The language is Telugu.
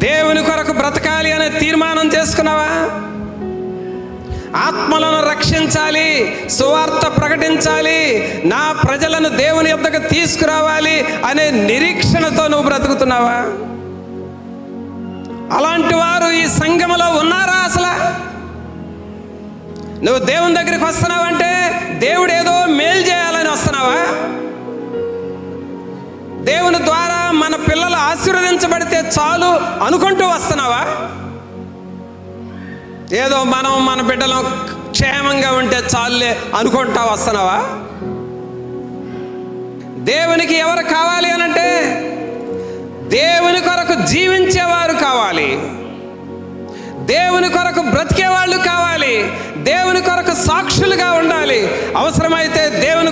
దేవుని కొరకు బ్రతకాలి అనే తీర్మానం చేసుకున్నావా? ఆత్మలను రక్షించాలి, సువార్త ప్రకటించాలి, నా ప్రజలను దేవుని యొద్దకు తీసుకురావాలి అనే నిరీక్షణతో నువ్వు బ్రతుకుతున్నావా? అలాంటి వారు ఈ సంఘములో ఉన్నారా? అసలు నువ్వు దేవుని దగ్గరికి వస్తున్నావంటే దేవుడు ఏదో మేలు చేయాలని వస్తున్నావా? దేవుని ద్వారా మన పిల్లలు ఆశీర్వదించబడితే చాలు అనుకుంటూ వస్తున్నావా? ఏదో మనం మన బిడ్డలు క్షేమంగా ఉంటే చాలులే అనుకుంటా వస్తున్నావా? దేవునికి ఎవరు కావాలి అనంటే దేవుని కొరకు జీవించేవారు కావాలి, దేవుని కొరకు బ్రతికే వాళ్ళు కావాలి, దేవుని కొరకు సాక్షులుగా ఉండాలి, అవసరమైతే దేవుని